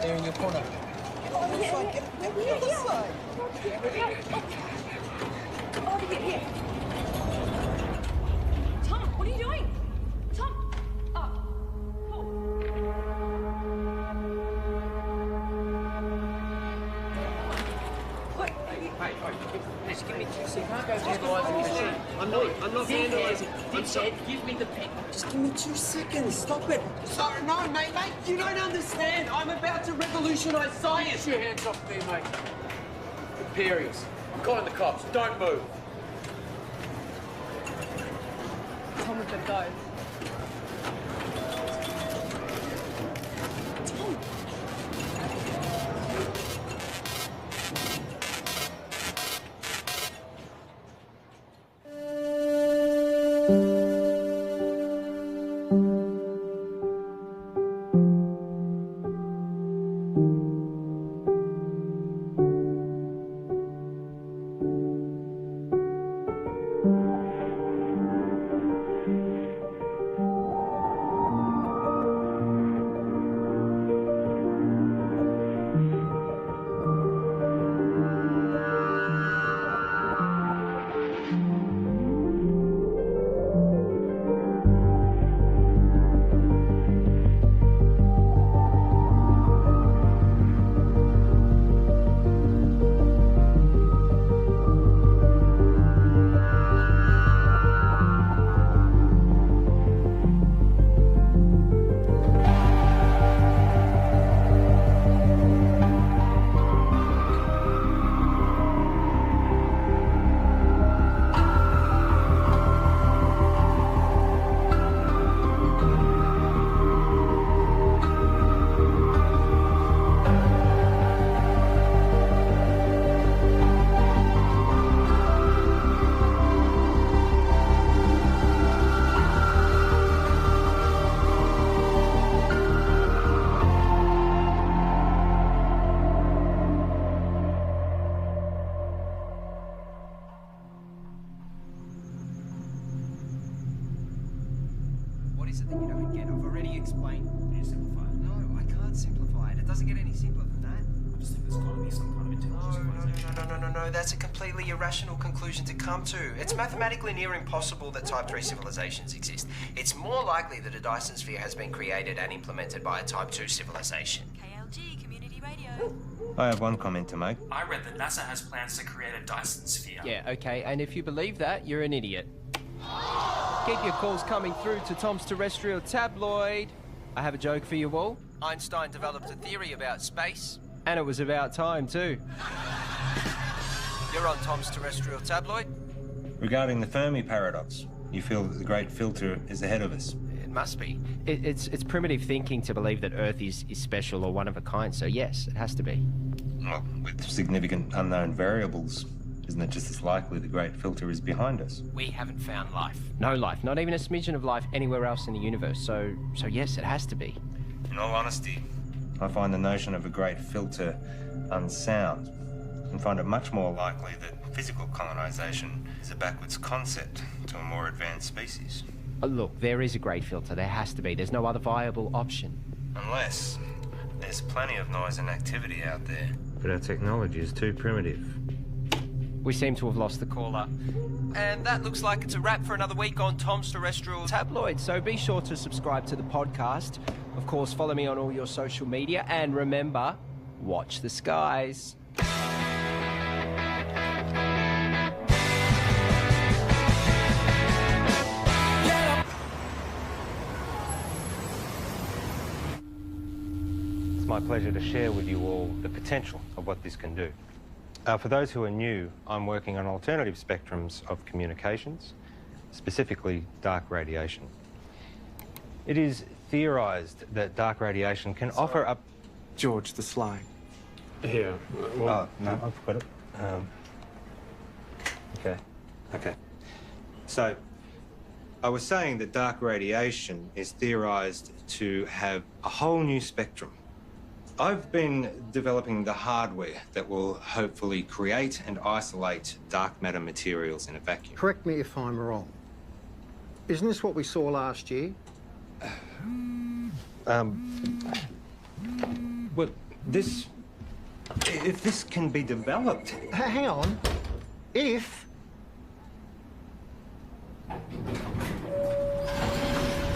there in your corner. Get on this side, get on this side. Over here. Tom, what are you doing? Tom! Oh, cool. What? Hey, just give me 2 seconds. You can't go vandalising the machine. I'm not vandalising. I'm sorry. Give me the pen. Just give me 2 seconds. Stop it. Sorry, no, mate. You don't understand. I'm about to revolutionise science. Get your hands off me, mate. Imperials. I'm calling the cops. Don't move. Tom with the go. Tom! What is it that you don't get? I've already explained. Can you simplify it? No, I can't simplify it. It doesn't get any simpler than that. I just think there's got to be some kind of intelligence civilization. No. That's a completely irrational conclusion to come to. It's mathematically near impossible that Type 3 civilizations exist. It's more likely that a Dyson sphere has been created and implemented by a Type 2 civilization. KLG, Community Radio. I have one comment to make. I read that NASA has plans to create a Dyson sphere. Yeah, okay, and if you believe that, you're an idiot. Keep your calls coming through to Tom's Terrestrial Tabloid. I have a joke for you all. Einstein developed a theory about space. And it was about time, too. You're on Tom's Terrestrial Tabloid? Regarding the Fermi paradox, you feel that the great filter is ahead of us. It must be. It's primitive thinking to believe that Earth is special or one of a kind, so yes, it has to be. Well, with significant unknown variables, isn't it just as likely the great filter is behind us? We haven't found life. No life, not even a smidgen of life anywhere else in the universe, so yes, it has to be. In all honesty, I find the notion of a great filter unsound and find it much more likely that physical colonization is a backwards concept to a more advanced species. Look, there is a great filter, there has to be. There's no other viable option. Unless there's plenty of noise and activity out there. But our technology is too primitive. We seem to have lost the caller. And that looks like it's a wrap for another week on Tom's Terrestrial Tabloid, so be sure to subscribe to the podcast. Of course, follow me on all your social media, and remember, watch the skies. It's my pleasure to share with you all the potential of what this can do. For those who are new, I'm working on alternative spectrums of communications, specifically dark radiation. It is theorised that dark radiation can offer up... George the Sly. Here. Oh, no, I've got it. Okay. So, I was saying that dark radiation is theorised to have a whole new spectrum. I've been developing the hardware that will hopefully create and isolate dark matter materials in a vacuum. Correct me if I'm wrong. Isn't this what we saw last year? Well, If this can be developed. Hang on. If...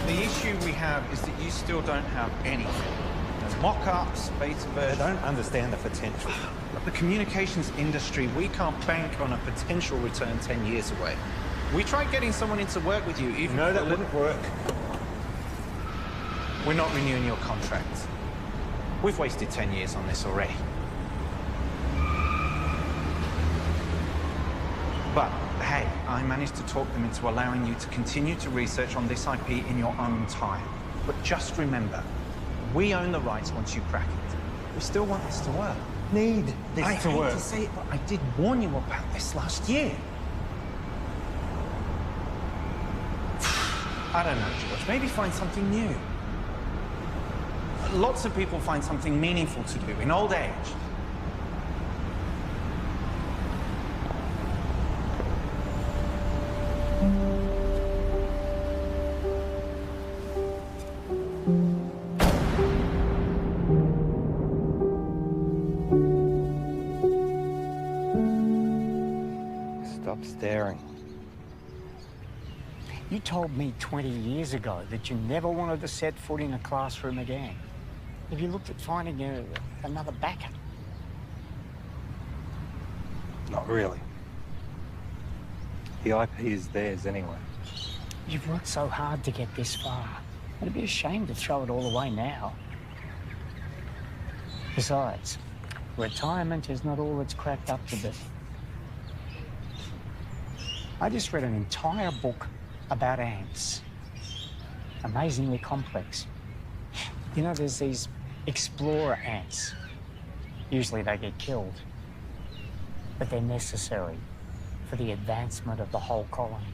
The issue we have is that you still don't have anything. There's mock-ups, beta versions. I don't understand the potential. The communications industry, we can't bank on a potential return 10 years away. We tried getting someone in to work with you, even... No, that wouldn't work. We're not renewing your contract. We've wasted 10 years on this already. But, hey, I managed to talk them into allowing you to continue to research on this IP in your own time. But just remember, we own the rights once you crack it. We still want this to work. Need this I to hate work. to say it, but I did warn you about this last year. I don't know, George. Maybe find something new. Lots of people find something meaningful to do in old age. Stop staring. You told me 20 years ago that you never wanted to set foot in a classroom again. Have you looked at finding another backer? Not really. The IP is theirs anyway. You've worked so hard to get this far. It'd be a shame to throw it all away now. Besides, retirement is not all it's cracked up to be. I just read an entire book about ants. Amazingly complex. You know, there's these explorer ants. Usually they get killed, but they're necessary for the advancement of the whole colony.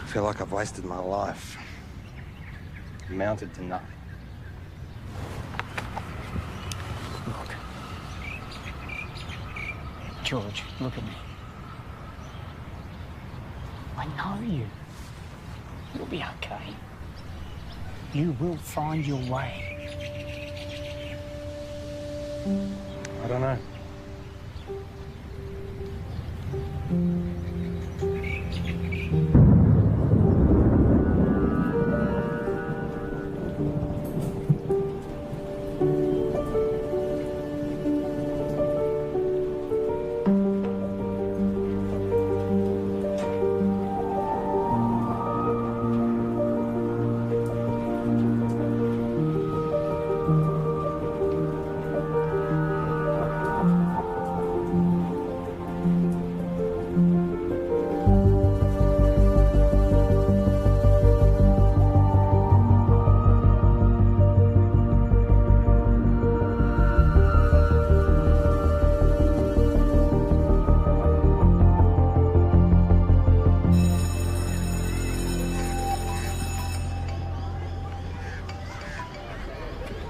I feel like I've wasted my life. Amounted to nothing. Look. George, look at me. I know you. You'll be okay. You will find your way. I don't know.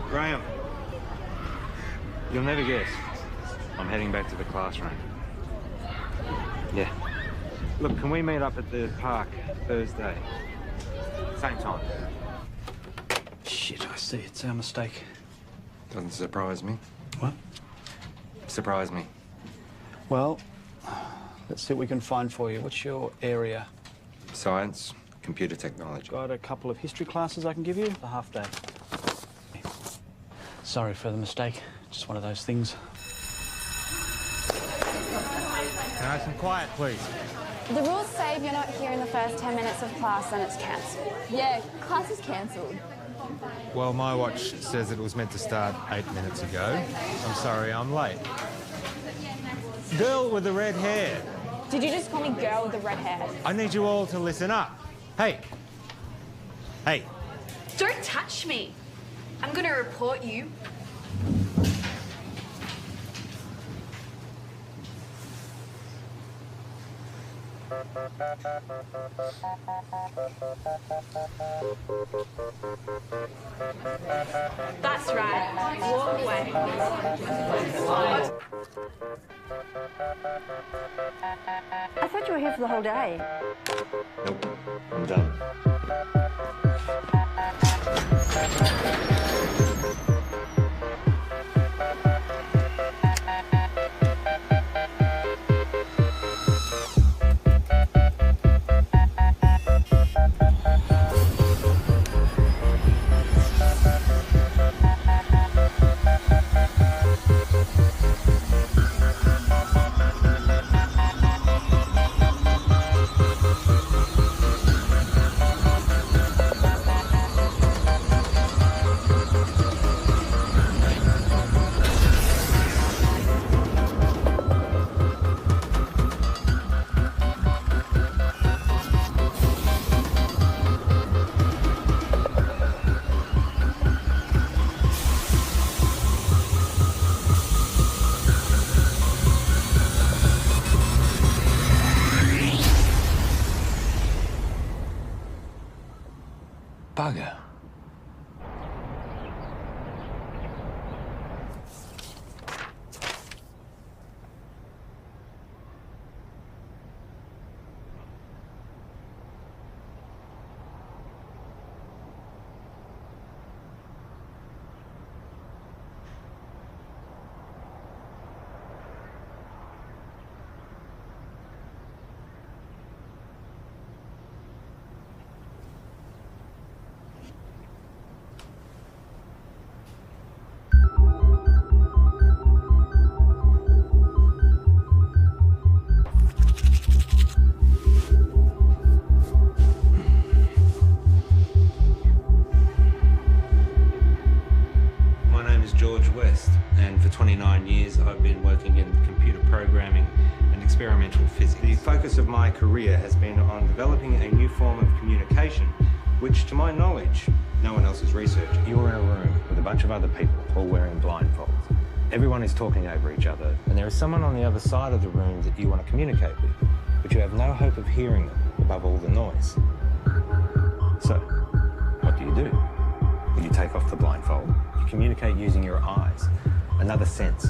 Graham, you'll never guess. I'm heading back to the classroom. Yeah. Look, can we meet up at the park Thursday? Same time. Shit, I see. It's our mistake. Doesn't surprise me. What? Surprise me. Well, let's see what we can find for you. What's your area? Science, computer technology. Got a couple of history classes I can give you. A half day. Sorry for the mistake. Just one of those things. Can I have some quiet, please? The rules say if you're not here in the first 10 minutes of class, then it's cancelled. Yeah, class is cancelled. Well, my watch says it was meant to start 8 minutes ago. I'm sorry, I'm late. Girl with the red hair. Did you just call me girl with the red hair? I need you all to listen up. Hey. Hey. Don't touch me. I'm gonna report you. That's right. Walk away. I thought you were here for the whole day. Nope. I'm done. Bugger. My name is George West, and for 29 years I've been working in computer programming and experimental physics. The focus of my career has been on developing a new form of communication, which, to my knowledge, no one else has researched. You're in a room with a bunch of other people, all wearing blindfolds. Everyone is talking over each other, and there is someone on the other side of the room that you want to communicate with, but you have no hope of hearing them above all the noise. So, what do? When you take off the blindfold, you communicate using your eyes, another sense.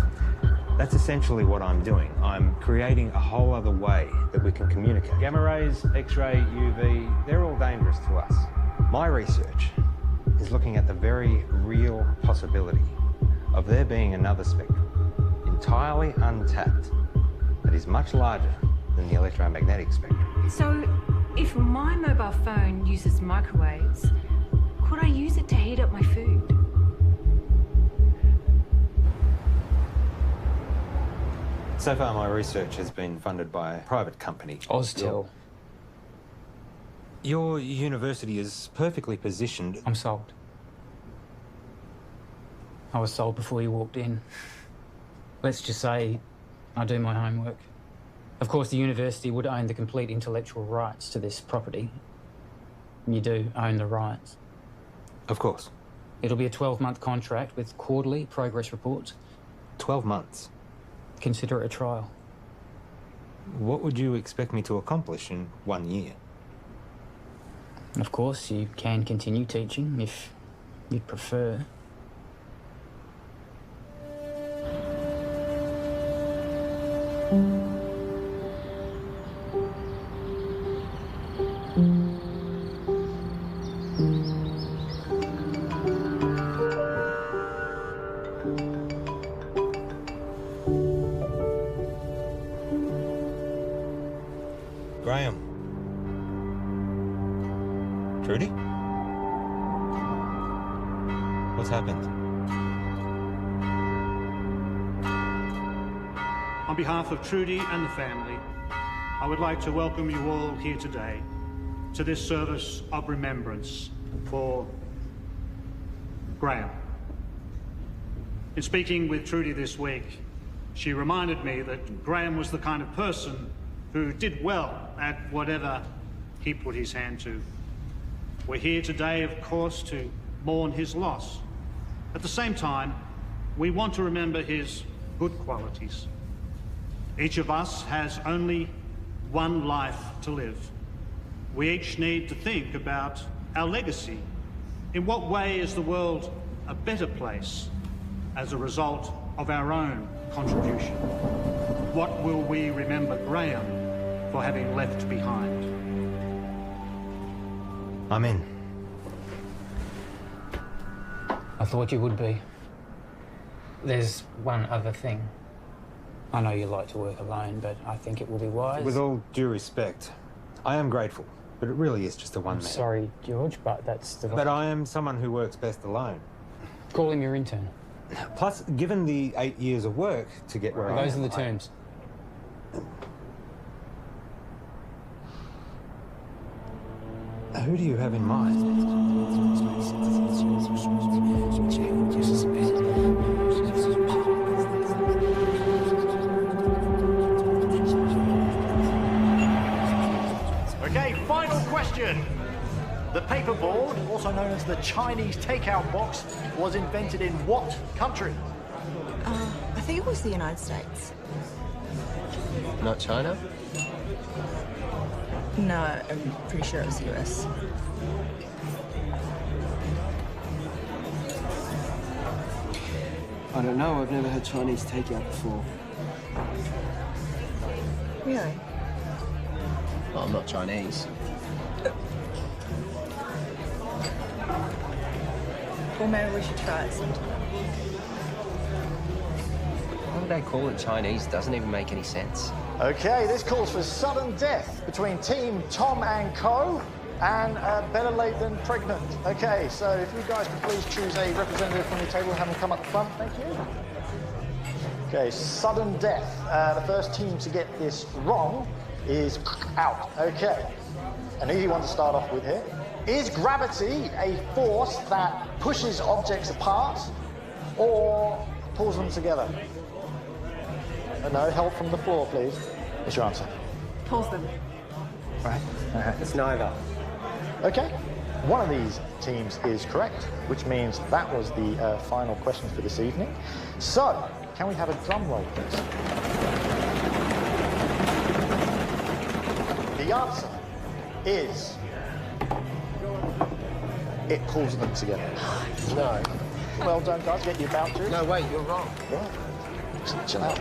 That's essentially what I'm doing. I'm creating a whole other way that we can communicate. Gamma rays, X-ray, UV, they're all dangerous to us. My research is looking at the very real possibility of there being another spectrum, entirely untapped, that is much larger than the electromagnetic spectrum. So, if my mobile phone uses microwaves, could I use it to heat up my food? So far, my research has been funded by a private company. Oztel. Your university is perfectly positioned. I'm sold. I was sold before you walked in. Let's just say I do my homework. Of course, the university would own the complete intellectual rights to this property. You do own the rights. Of course. It'll be a 12-month contract with quarterly progress reports. 12 months? Consider it a trial. What would you expect me to accomplish in 1 year? Of course, you can continue teaching if you'd prefer. Graham. Trudy? What's happened? On behalf of Trudy and the family, I would like to welcome you all here today to this service of remembrance for Graham. In speaking with Trudy this week, she reminded me that Graham was the kind of person who did well at whatever he put his hand to. We're here today, of course, to mourn his loss. At the same time, we want to remember his good qualities. Each of us has only one life to live. We each need to think about our legacy. In what way is the world a better place as a result of our own contribution? What will we remember Graham for having left behind? I'm in. I thought you would be. There's one other thing. I know you like to work alone, but I think it will be wise. With all due respect, I am grateful, but it really is just a one-man. Sorry, George, but that's the... But I am someone who works best alone. Call him your intern. Plus, given the 8 years of work to get where I am... Those are the terms. Who do you have in mind? Okay, final question. The paperboard, also known as the Chinese takeout box, was invented in what country? I think it was the United States. Not China? No, I'm pretty sure it was the US. I don't know. I've never had Chinese takeout before. Really? Well, I'm not Chinese. Well, maybe we should try it sometime. Why would they call it Chinese? Doesn't even make any sense. Okay, this calls for sudden death between Team Tom and Co. and better late than pregnant. Okay, so if you guys could please choose a representative from your table and have them come up the front, thank you. Okay, sudden death. The first team to get this wrong is out. Okay, an easy one to start off with here. Is gravity a force that pushes objects apart or pulls them together? No, help from the floor, please. What's your answer? Pulls them. Right. It's neither. Okay. One of these teams is correct, which means that was the final question for this evening. So, can we have a drum roll, please? The answer is... it pulls them together. No. Well done, guys. Get your vouchers. No, wait, you're wrong. Yeah. Chill out.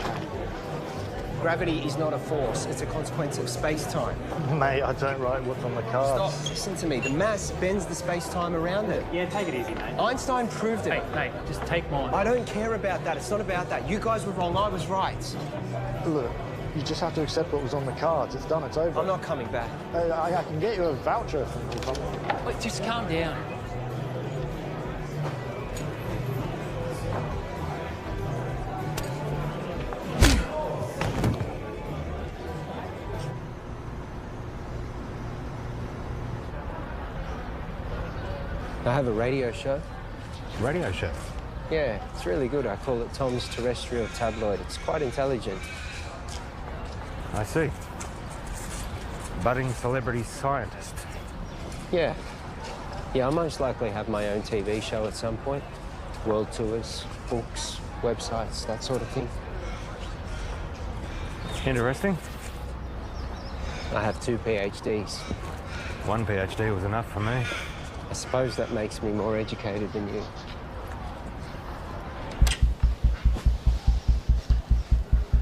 Gravity is not a force. It's a consequence of space-time. Mate, I don't write what's on the cards. Stop. Listen to me. The mass bends the space-time around it. Yeah, take it easy, mate. Einstein proved it. Mate, just take mine. I don't care about that. It's not about that. You guys were wrong. I was right. Look, you just have to accept what was on the cards. It's done. It's over. I'm not coming back. I can get you a voucher from... Wait, just calm down. I have a radio show. Radio show? Yeah, it's really good. I call it Tom's Terrestrial Tabloid. It's quite intelligent. I see. Budding celebrity scientist. Yeah. Yeah, I'll most likely have my own TV show at some point. World tours, books, websites, that sort of thing. Interesting. I have 2 PhDs. One PhD was enough for me. I suppose that makes me more educated than you.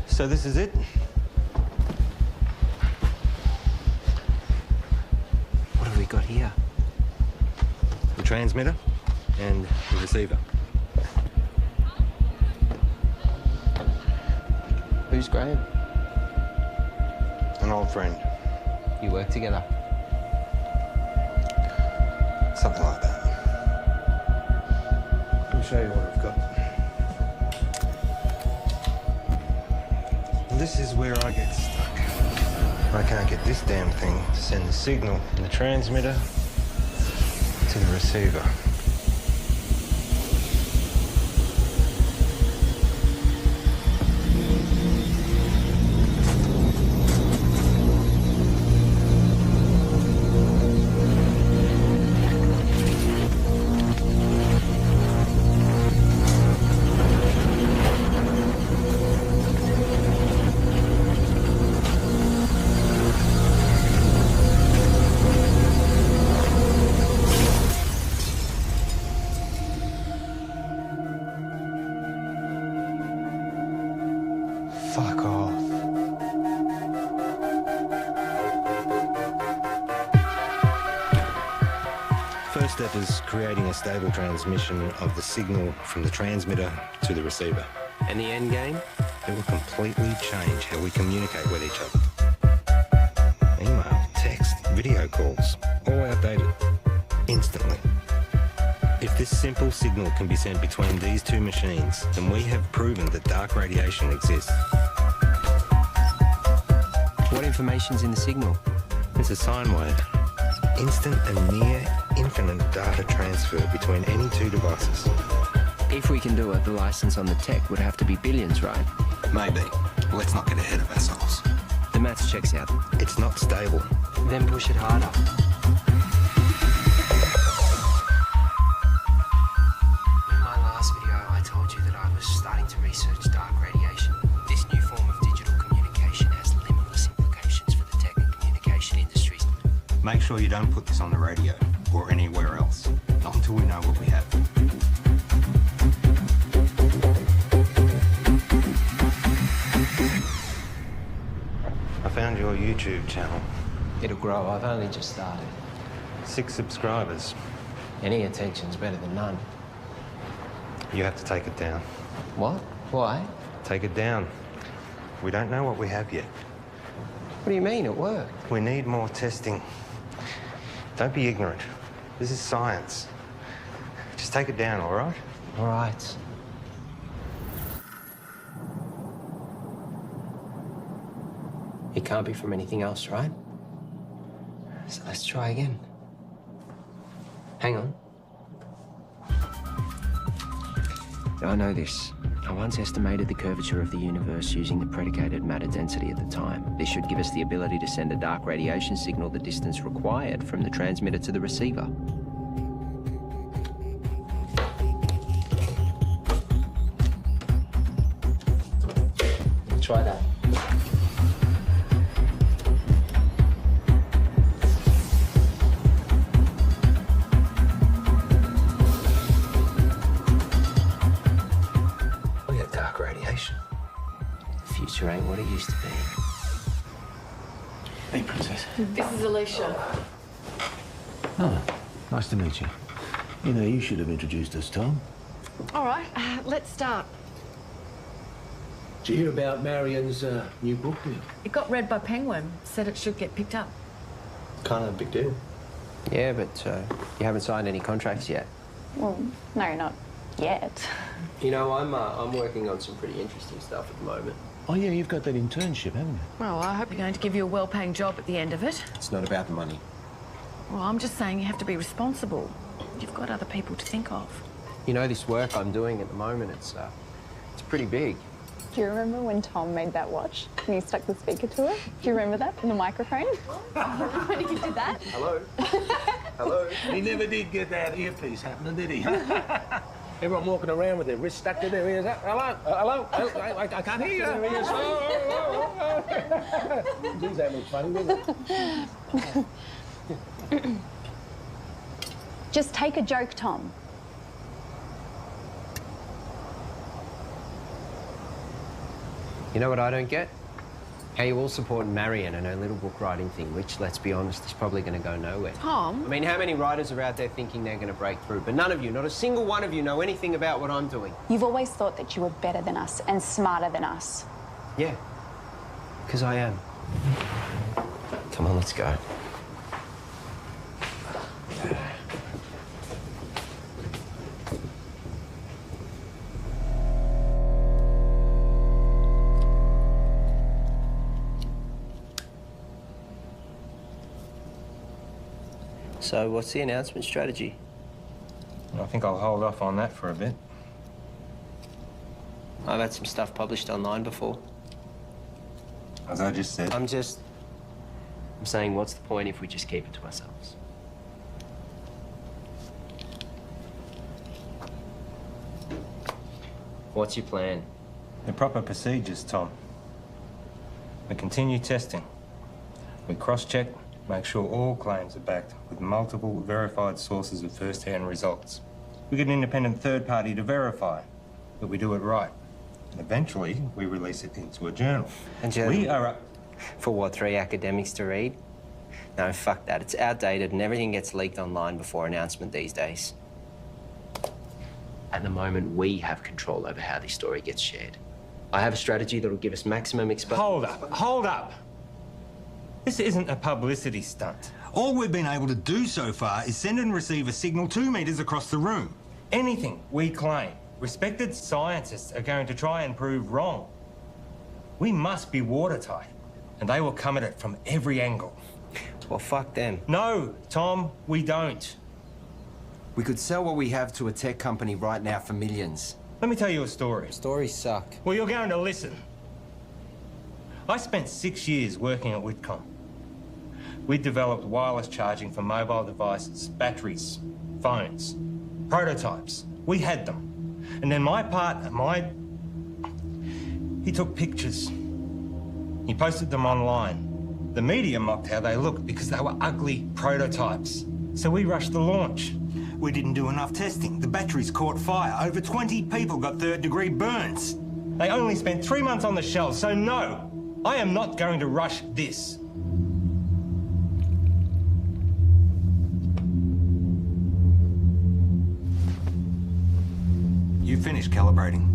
So this is it? What have we got here? The transmitter and the receiver. Who's Graham? An old friend. You work together? Something like that. Let me show you what I've got. This is where I get stuck. I can't get this damn thing to send the signal from the transmitter to the receiver. Fuck off. First step is creating a stable transmission of the signal from the transmitter to the receiver. And the end game? It will completely change how we communicate with each other. Email, text, video calls, all outdated. Instantly. If this simple signal can be sent between these two machines, then we have proven that dark radiation exists. What information's in the signal? It's a sine wave. Instant and near infinite data transfer between any two devices. If we can do it, the license on the tech would have to be billions, right? Maybe. Let's not get ahead of ourselves. The maths checks out. It's not stable. Then push it harder. In my last video, I told you that I was starting to research dark radiation. This new form of digital communication has limitless implications for the tech and communication industries. Make sure you don't put this on the radio or anywhere else. Not until we know what we have. YouTube channel. It'll grow. I've only just started. 6 subscribers. Any attention's better than none. You have to take it down. What? Why? Take it down. We don't know what we have yet. What do you mean at work? We need more testing. Don't be ignorant. This is science. Just take it down, all right? All right. It can't be from anything else, right? So let's try again. Hang on. I know this. I once estimated the curvature of the universe using the predicated matter density at the time. This should give us the ability to send a dark radiation signal the distance required from the transmitter to the receiver. Try that. We have dark radiation. The future ain't what it used to be. Hey, Princess. This is Alicia. Oh, nice to meet you. You know, you should have introduced us, Tom. All right, let's start. Did you hear about Marion's new book deal? It got read by Penguin. Said it should get picked up. Kind of a big deal. Yeah, but you haven't signed any contracts yet. Well, no, not yet. You know, I'm working on some pretty interesting stuff at the moment. Oh, yeah, you've got that internship, haven't you? Well, I hope you're going to give you a well-paying job at the end of it. It's not about the money. Well, I'm just saying you have to be responsible. You've got other people to think of. You know, this work I'm doing at the moment, it's pretty big. Do you remember when Tom made that watch and you stuck the speaker to it? Do you remember that in the microphone? When you did that? Hello? Hello? He never did get that earpiece happening, did he? Everyone walking around with their wrists stuck to their ears. Hello? Hello? I can't hear you. Geez, that looks funny, doesn't it? Just take a joke, Tom. You know what I don't get? How you all support Marion and her little book writing thing, which, let's be honest, is probably going to go nowhere. Tom? I mean, how many writers are out there thinking they're going to break through? But none of you, not a single one of you, know anything about what I'm doing. You've always thought that you were better than us and smarter than us. Yeah, because I am. Come on, let's go. So, what's the announcement strategy? I think I'll hold off on that for a bit. I've had some stuff published online before. As I just said. I'm saying, what's the point if we just keep it to ourselves? What's your plan? The proper procedures, Tom. We continue testing. We cross-check, make sure all claims are backed with multiple verified sources of first-hand results. We get an independent third party to verify that we do it right. And eventually, we release it into a journal. We are up... For what, 3 academics to read? No, fuck that. It's outdated and everything gets leaked online before announcement these days. At the moment, we have control over how this story gets shared. I have a strategy that'll give us maximum exposure. Hold up. This isn't a publicity stunt. All we've been able to do so far is send and receive a signal 2 meters across the room. Anything we claim, respected scientists are going to try and prove wrong. We must be watertight, and they will come at it from every angle. Well, fuck them. No, Tom, we don't. We could sell what we have to a tech company right now for millions. Let me tell you a story. Stories suck. Well, you're going to listen. I spent 6 years working at Whitcomb. We developed wireless charging for mobile devices, batteries, phones, prototypes. We had them. And then my partner, he took pictures. He posted them online. The media mocked how they looked because they were ugly prototypes. So we rushed the launch. We didn't do enough testing. The batteries caught fire. Over 20 people got third-degree burns. They only spent 3 months on the shelves, so no, I am not going to rush this. You finished calibrating?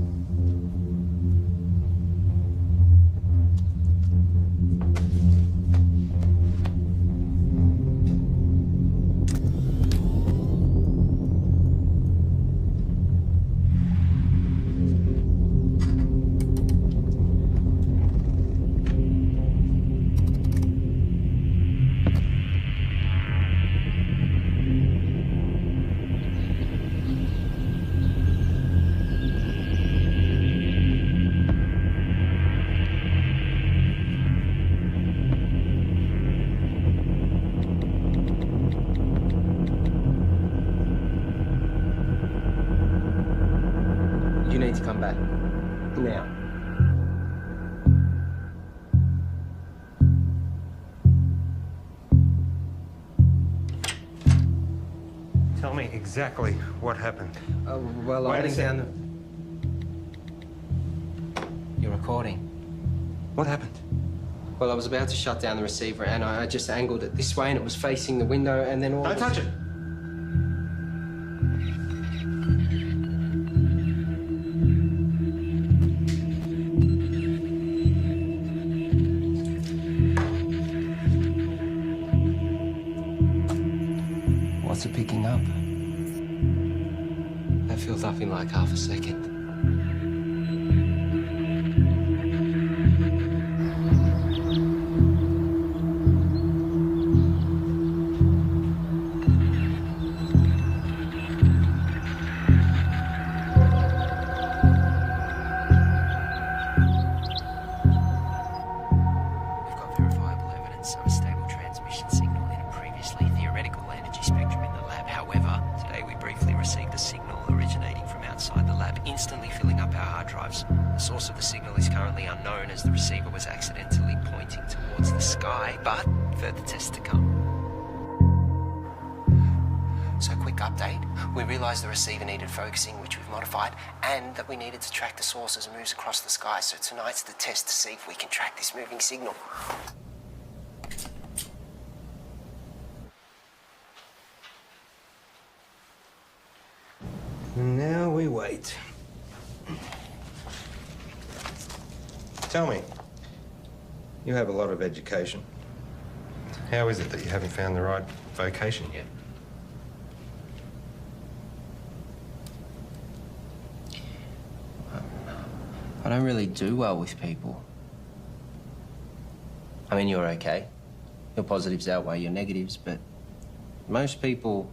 You need to come back. Now. Tell me exactly what happened. Well, I Wait a went sec. down the... You're recording. What happened? Well, I was about to shut down the receiver and I just angled it this way and it was facing the window and then all... Don't touch it! What's it picking up? That filled up in like half a second. We've got verifiable evidence of a stable transmission signal in a previously theoretical energy spectrum in the lab. However, today we briefly received a signal originating from outside the lab, instantly filling up our hard drives. The source of the signal is currently unknown as the receiver was accidentally pointing towards the sky, but further tests to come. So, quick update. We realised the receiver needed focusing, which we've modified, and that we needed to track the source as it moves across the sky. So tonight's the test to see if we can track this moving signal. Now we wait. Tell me, you have a lot of education. How is it that you haven't found the right vocation yet? I don't really do well with people. I mean, you're okay. Your positives outweigh your negatives, but most people,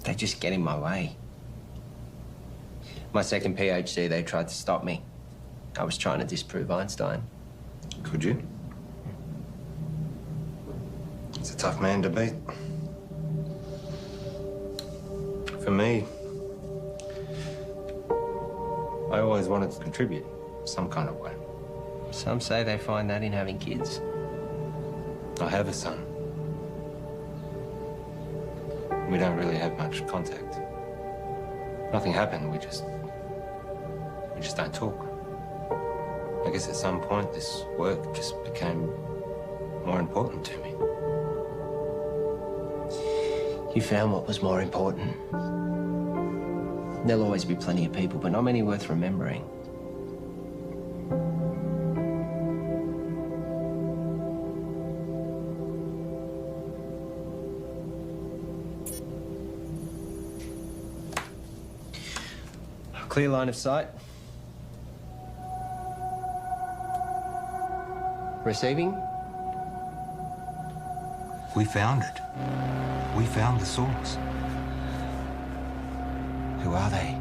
they just get in my way. My second PhD, they tried to stop me. I was trying to disprove Einstein. Could you? It's a tough man to beat. For me, I always wanted to contribute some kind of way. Some say they find that in having kids. I have a son. We don't really have much contact. Nothing happened, we just don't talk. I guess at some point this work just became more important to me. You found what was more important. There'll always be plenty of people, but not many worth remembering. Clear line of sight. Receiving? We found it. We found the source. Who are they?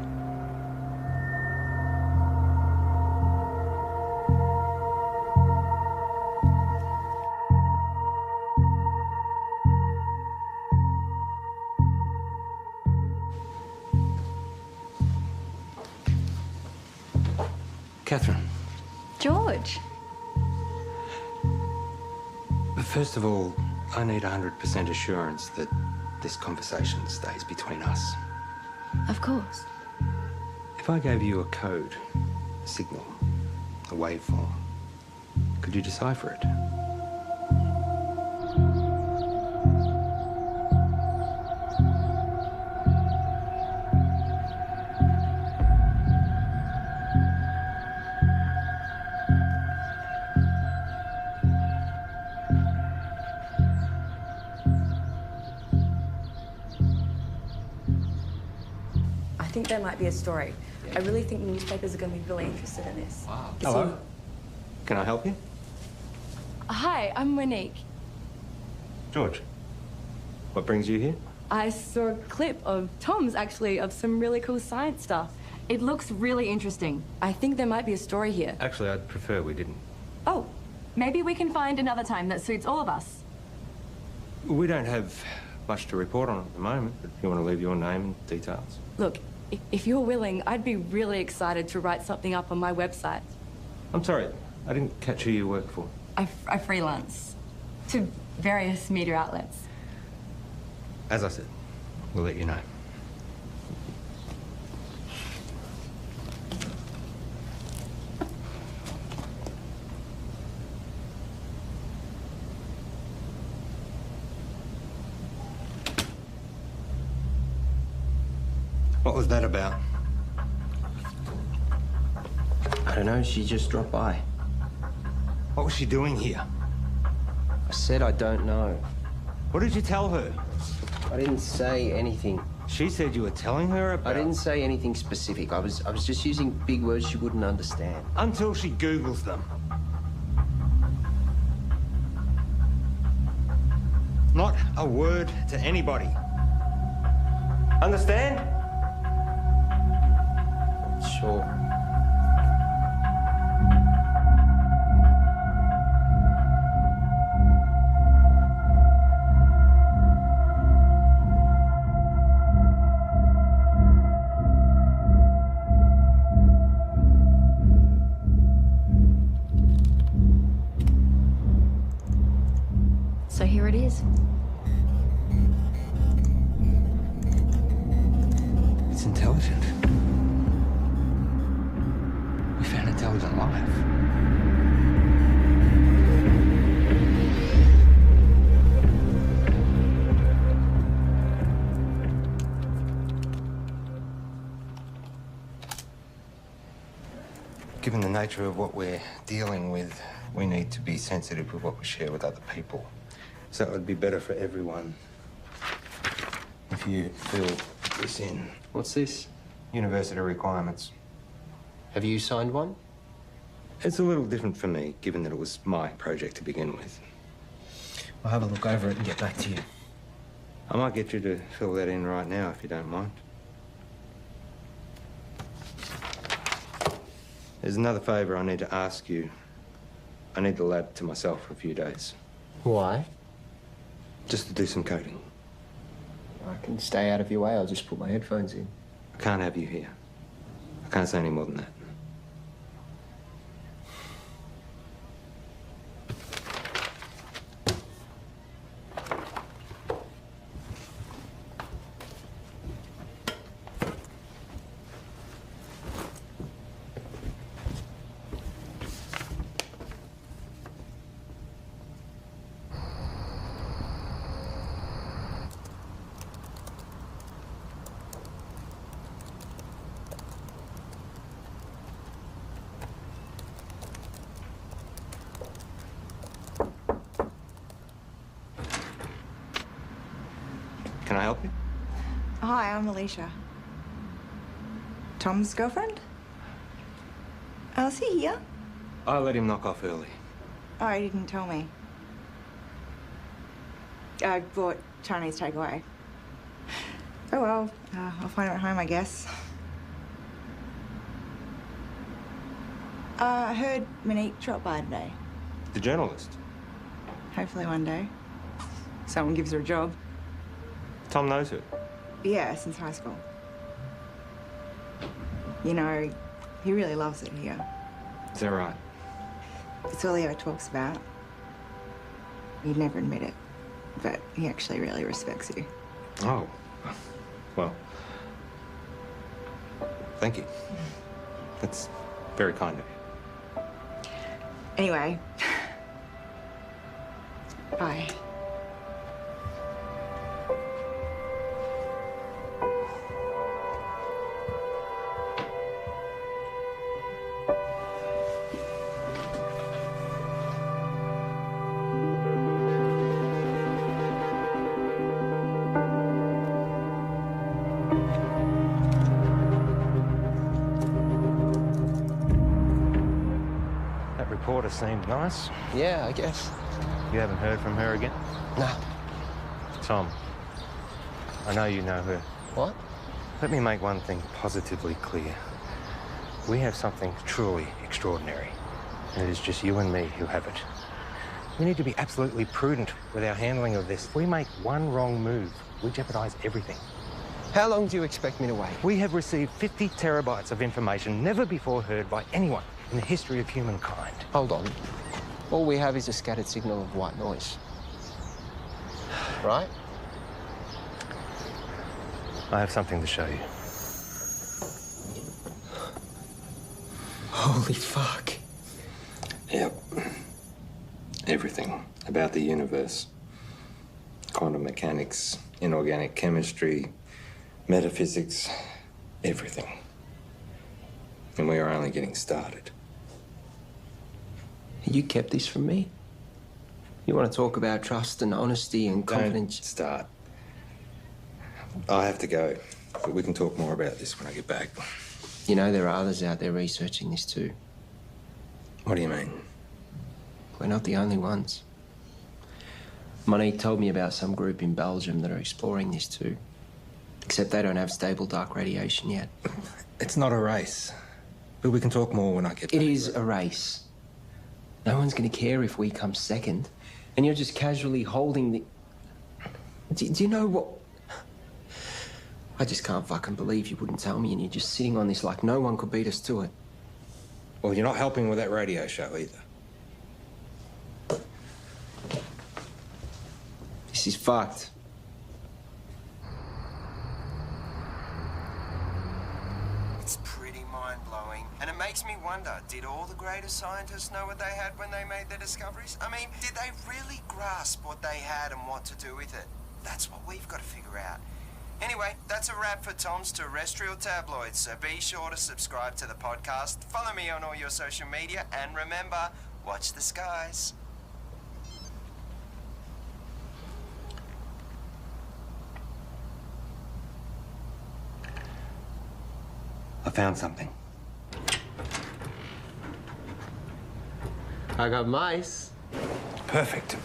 Catherine. George. First of all, I need 100% assurance that this conversation stays between us. Of course. If I gave you a code, a signal, a waveform, could you decipher it? think there might be a story. I really think the newspapers are going to be really interested in this. Wow. Hello? Can I help you? Hi, I'm Monique. George. What brings you here? I saw a clip of Tom's, actually, of some really cool science stuff. It looks really interesting. I think there might be a story here. Actually, I'd prefer we didn't. Oh, maybe we can find another time that suits all of us. We don't have much to report on at the moment, but if you want to leave your name and details. Look, if you're willing, I'd be really excited to write something up on my website. I'm sorry, I didn't catch who you work for. I freelance to various media outlets. As I said, we'll let you know. What was that about? I don't know, she just dropped by. What was she doing here? I said I don't know. What did you tell her? I didn't say anything. She said you were telling her about... I didn't say anything specific. I was just using big words she wouldn't understand. Until she Googles them. Not a word to anybody. Understand? Sure. So here it is. It's intelligent. We found intelligent life. Given the nature of what we're dealing with, we need to be sensitive with what we share with other people. So it would be better for everyone if you fill this in. What's this? University requirements. Have you signed one? It's a little different for me, given that it was my project to begin with. I'll have a look over it and get back to you. I might get you to fill that in right now, if you don't mind. There's another favour I need to ask you. I need the lab to myself for a few days. Why? Just to do some coding. I can stay out of your way. I'll just put my headphones in. I can't have you here. I can't say any more than that. Can I help you? Hi, I'm Alicia. Tom's girlfriend? Oh, is he here? I let him knock off early. Oh, he didn't tell me. I bought Chinese takeaway. Oh well, I'll find him at home, I guess. I heard Monique dropped by today. The journalist. Hopefully one day. Someone gives her a job. Tom knows her. Yeah, since high school. You know, he really loves it here. Is that right? It's all he ever talks about. He'd never admit it, but he actually really respects you. Oh. Well. Thank you. That's very kind of you. Anyway. Bye. reporter seemed nice. Yeah, I guess. You haven't heard from her again? No. Tom, I know you know her. What? Let me make one thing positively clear. We have something truly extraordinary, and it is just you and me who have it. We need to be absolutely prudent with our handling of this. If we make one wrong move, we jeopardize everything. How long do you expect me to wait? We have received 50 terabytes of information never before heard by anyone in the history of humankind. Hold on. All we have is a scattered signal of white noise. Right? I have something to show you. Holy fuck. Yep. Everything about the universe. Quantum mechanics, inorganic chemistry, metaphysics, everything. And we are only getting started. You kept this from me? You want to talk about trust and honesty and confidence? Don't start. I have to go, but we can talk more about this when I get back. You know, there are others out there researching this too. What do you mean? We're not the only ones. Monique told me about some group in Belgium that are exploring this too. Except they don't have stable dark radiation yet. It's not a race. But we can talk more when I get back. It is a race. No one's going to care if we come second. And you're just casually holding the... Do you know what... I just can't fucking believe you wouldn't tell me and you're just sitting on this like no one could beat us to it. Well, you're not helping with that radio show either. This is fucked. It's pretty mind-blowing. And it makes me wonder, did all the greatest scientists know what they had when they made their discoveries? I mean, did they really grasp what they had and what to do with it? That's what we've got to figure out. Anyway, that's a wrap for Tom's Terrestrial Tabloids, so be sure to subscribe to the podcast, follow me on all your social media, and remember, watch the skies. I found something. I got mice. Perfect.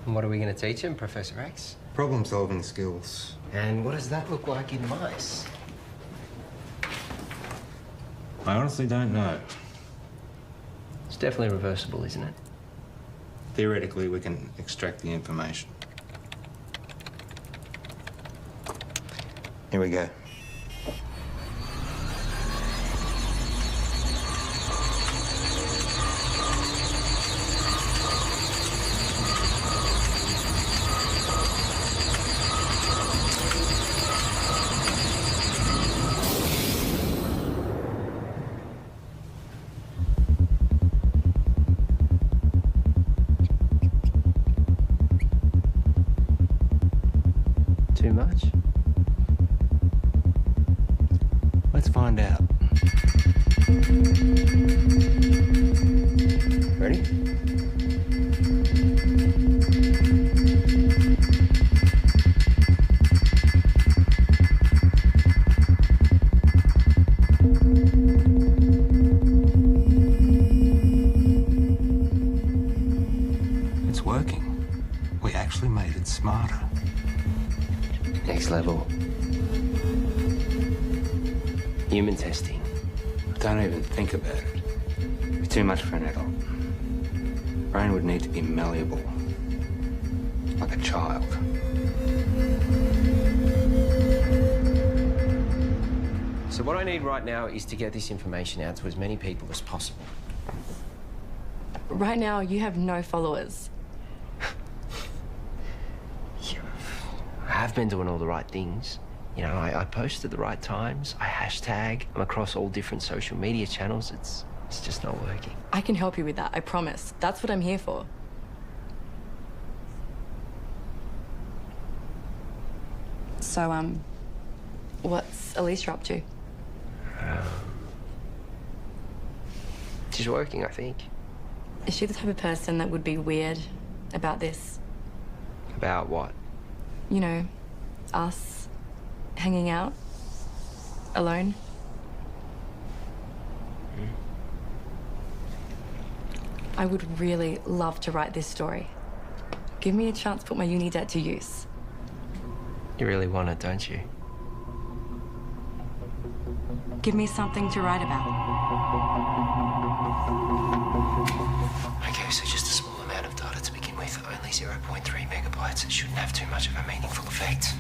And what are we going to teach him, Professor X? Problem-solving skills. And what does that look like in mice? I honestly don't know. It's definitely reversible, isn't it? Theoretically, we can extract the information. Here we go. Too much? Let's find out. Ready? It's working. We actually made it smarter. Next level. Human testing. Don't even think about it. It's too much for an adult. Brain would need to be malleable. Like a child. So what I need right now is to get this information out to as many people as possible. Right now, you have no followers. I have been doing all the right things. You know, I post at the right times, I hashtag, I'm across all different social media channels. It's just not working. I can help you with that, I promise. That's what I'm here for. So, what's Alicia up to? She's working, I think. Is she the type of person that would be weird about this? About what? You know, us hanging out alone? I would really love to write this story. Give me a chance to put my uni debt to use. You really want it, don't you? Give me something to write about. Okay, so just a small amount of data to begin with. Only 0.3 megabytes. It shouldn't have too much of a meaningful effect.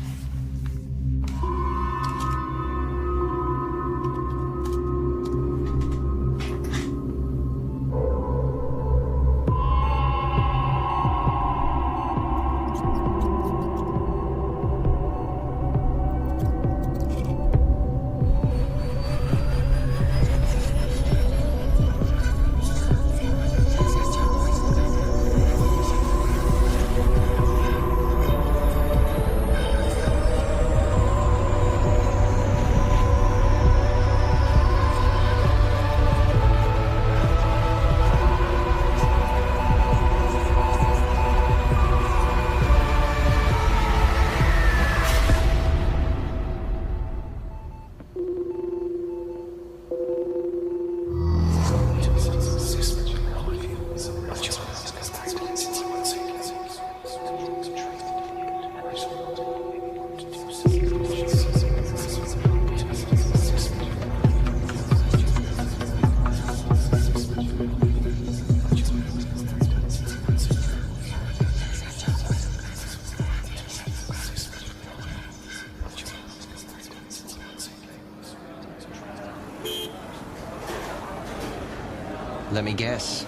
Let me guess.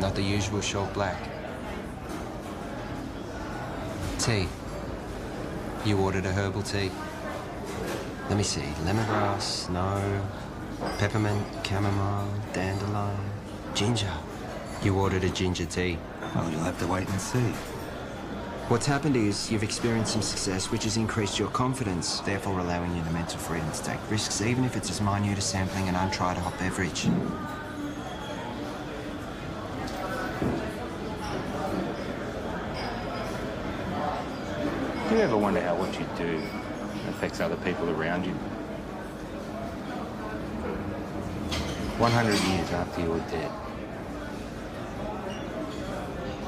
Not the usual short black. Tea. You ordered a herbal tea. Let me see. Lemongrass, no. Peppermint, chamomile, dandelion, ginger. You ordered a ginger tea. Well, you'll have to wait and see. What's happened is you've experienced some success, which has increased your confidence, therefore allowing you the mental freedom to take risks, even if it's as minute as sampling an untried hot beverage. Do you ever wonder how what you do affects other people around you? 100 years after you're dead,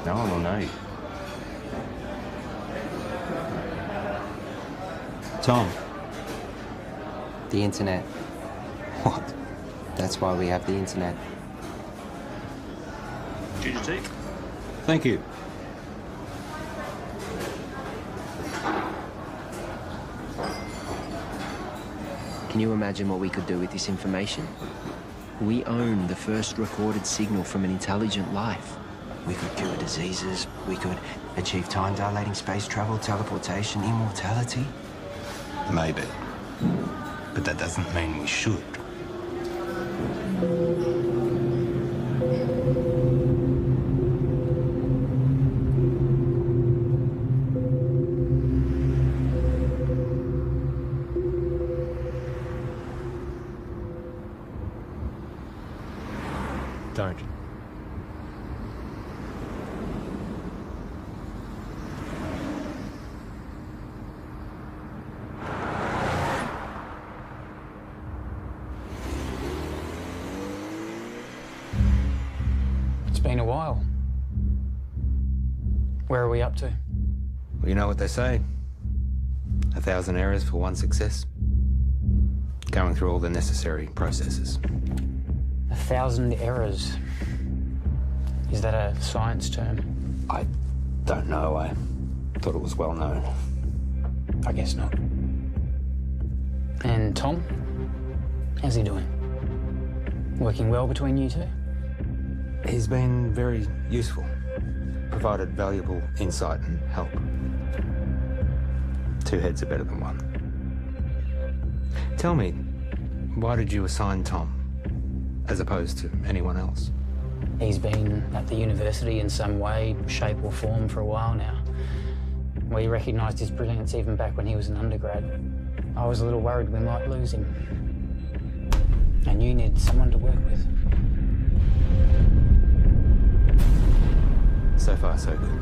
no one will know you. Tom. The internet. What? That's why we have the internet. Ginger tea? Thank you. Can you imagine what we could do with this information? We own the first recorded signal from an intelligent life. We could cure diseases, we could achieve time-dilating space travel, teleportation, immortality. Maybe. But that doesn't mean we should. Don't. It's been a while. Where are we up to? Well, you know what they say. 1,000 errors for one success. Going through all the necessary processes. 1,000 errors. Is that a science term? I don't know. I thought it was well known. I guess not. And Tom? How's he doing? Working well between you two? He's been very useful. Provided valuable insight and help. Two heads are better than one. Tell me, why did you assign Tom, as opposed to anyone else? He's been at the university in some way, shape or form for a while now. We recognised his brilliance even back when he was an undergrad. I was a little worried we might lose him. And you needed someone to work with. So far, so good.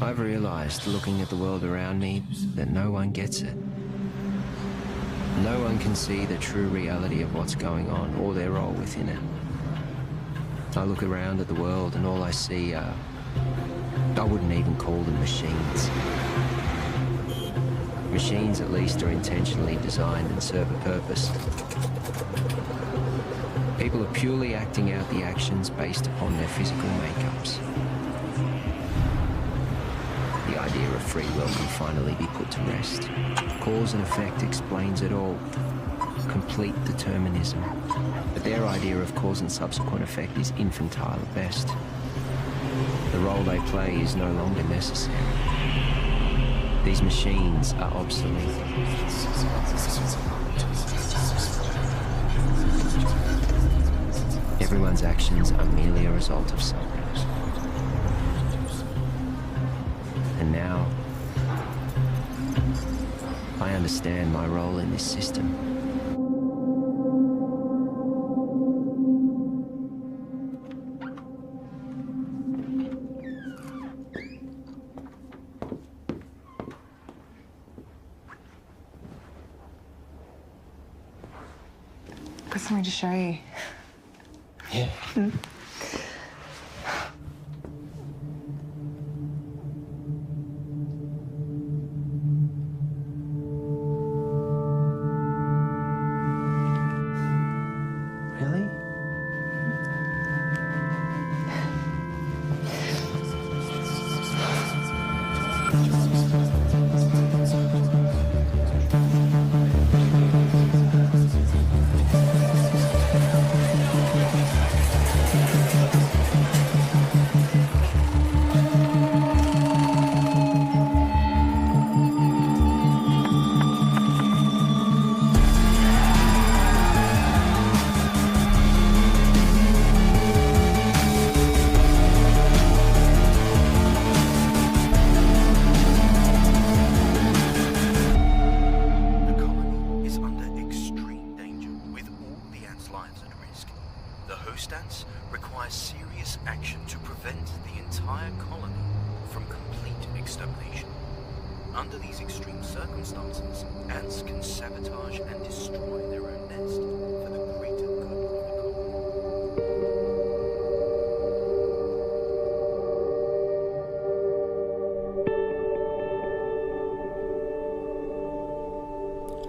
I've realized, looking at the world around me, that no one gets it. No one can see the true reality of what's going on or their role within it. I look around at the world and all I see are... I wouldn't even call them machines. Machines, at least, are intentionally designed and serve a purpose. People are purely acting out the actions based upon their physical makeups. The idea of free will can finally be put to rest. Cause and effect explains it all. Complete determinism. But their idea of cause and subsequent effect is infantile at best. The role they play is no longer necessary. These machines are obsolete. Everyone's actions are merely a result of something. And now, I understand my role in this system. Got something to show you. Yeah. Really? Under these extreme circumstances, ants can sabotage and destroy their own nest for the greater good of the colony.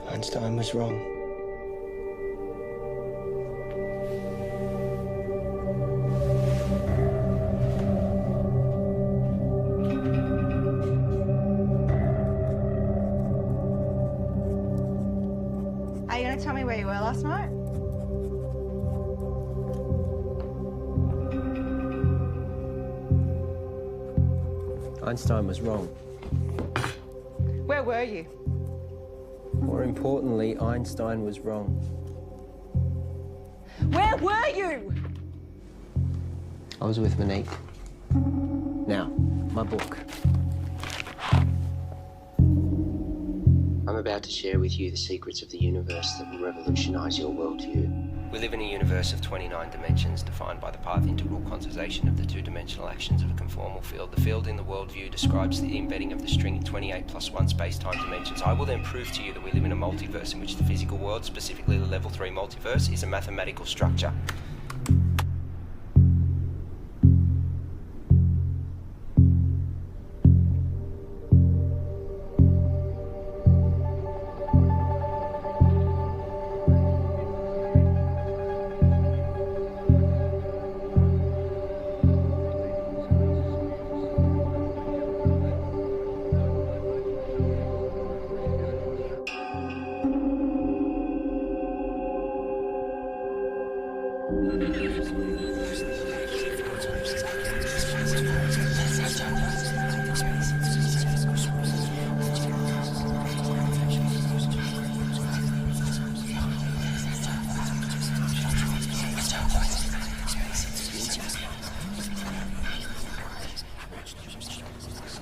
Einstein was wrong. Are you going to tell me where you were last night? Einstein was wrong. Where were you? More importantly, Einstein was wrong. Where were you? I was with Monique. Now, my book. I'm about to share with you the secrets of the universe that will revolutionize your worldview. We live in a universe of 29 dimensions defined by the path integral quantization of the two-dimensional actions of a conformal field. The field in the worldview describes the embedding of the string in 28 plus 1 space-time dimensions. I will then prove to you that we live in a multiverse in which the physical world, specifically the level 3 multiverse, is a mathematical structure.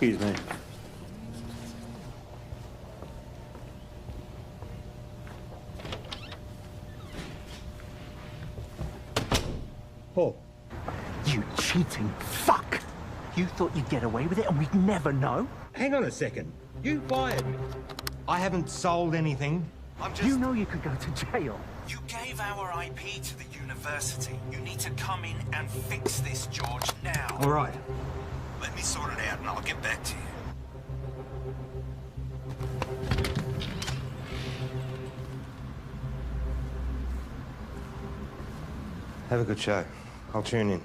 Excuse me. Paul. You cheating fuck! You thought you'd get away with it and we'd never know? Hang on a second. You fired me. I haven't sold anything. You know you could go to jail. You gave our IP to the university. You need to come in and fix this, George, now. All right. Let me sort it out and I'll get back to you. Have a good show. I'll tune in.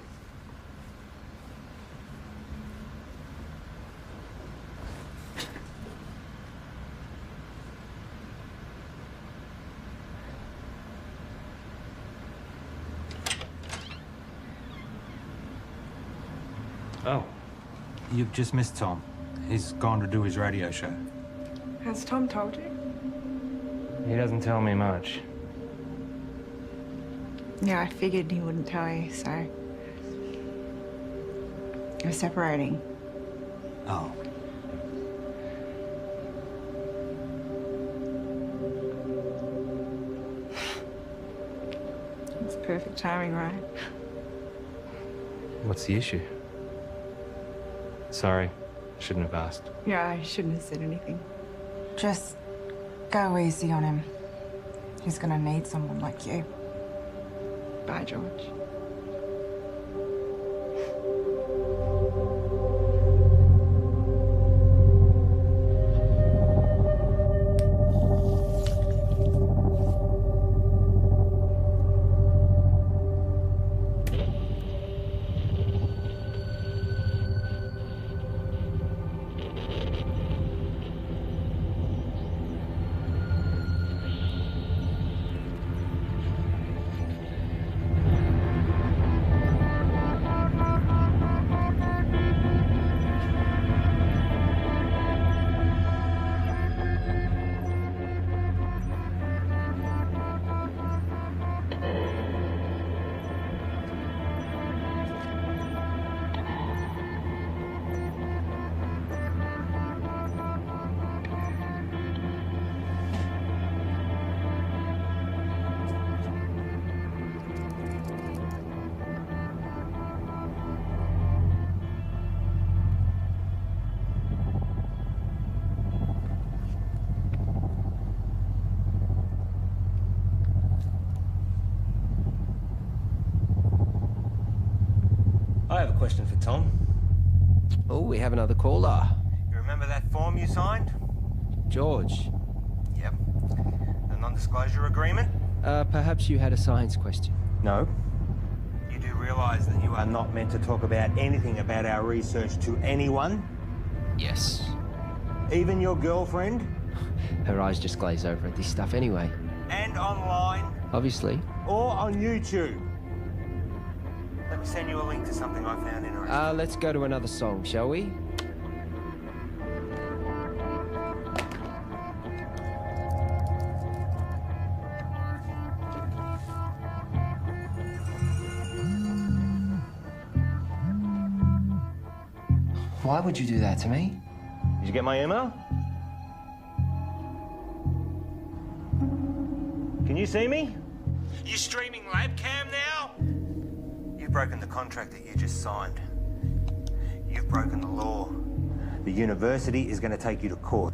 Oh, you've just missed Tom. He's gone to do his radio show. Has Tom told you? He doesn't tell me much. Yeah, I figured he wouldn't tell you, so... We're separating. Oh. It's perfect timing, right? What's the issue? Sorry, shouldn't have asked. Yeah, I shouldn't have said anything. Just go easy on him. He's gonna need someone like you. Bye, George. I have a question for Tom. Oh, we have another caller. You remember that form you signed? George. Yep. The non-disclosure agreement? Perhaps you had a science question. No. You do realise that you are not meant to talk about anything about our research to anyone? Yes. Even your girlfriend? Her eyes just glaze over at this stuff anyway. And online? Obviously. Or on YouTube? Let me send you a link to something I found interesting. Let's go to another song, shall we? Why would you do that to me? Did you get my email? Can you see me? You streaming labcam now? You've broken the contract that you just signed. You've broken the law. The university is going to take you to court.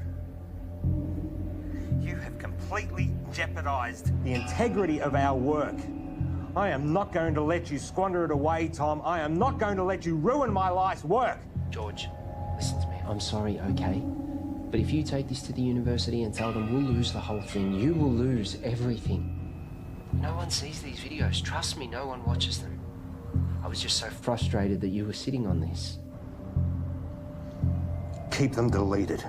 You have completely jeopardized the integrity of our work. I am not going to let you squander it away, Tom. I am not going to let you ruin my life's work. George, listen to me. I'm sorry, okay? But if you take this to the university and tell them we'll lose the whole thing, you will lose everything. No one sees these videos. Trust me, no one watches them. I was just so frustrated that you were sitting on this. Keep them deleted.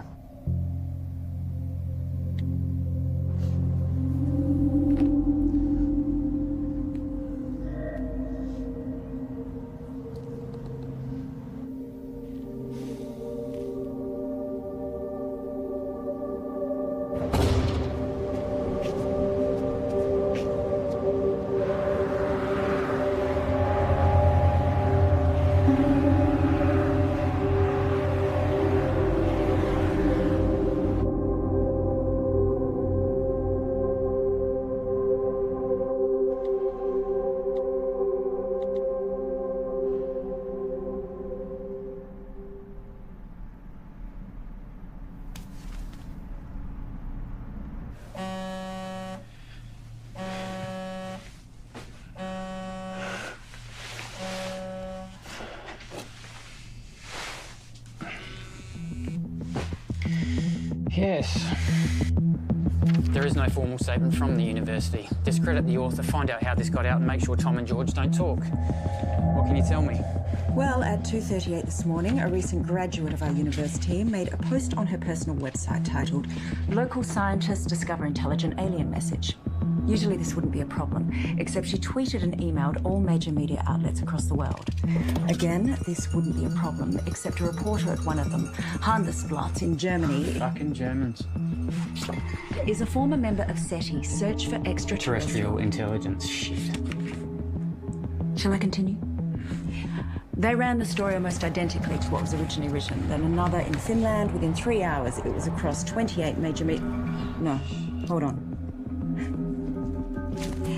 Yes. There is no formal statement from the university. Discredit the author, find out how this got out and make sure Tom and George don't talk. What can you tell me? Well, at 2:38 this morning, a recent graduate of our university made a post on her personal website titled "Local Scientists Discover Intelligent Alien Message." Usually this wouldn't be a problem, except she tweeted and emailed all major media outlets across the world. Again, this wouldn't be a problem, except a reporter at one of them, Handelsblatt in Germany... Fucking Germans. ...is a former member of SETI, Search for Terrestrial Intelligence. Shit. Shall I continue? They ran the story almost identically to what was originally written. Then another in Finland within 3 hours. It was across 28 major No, hold on.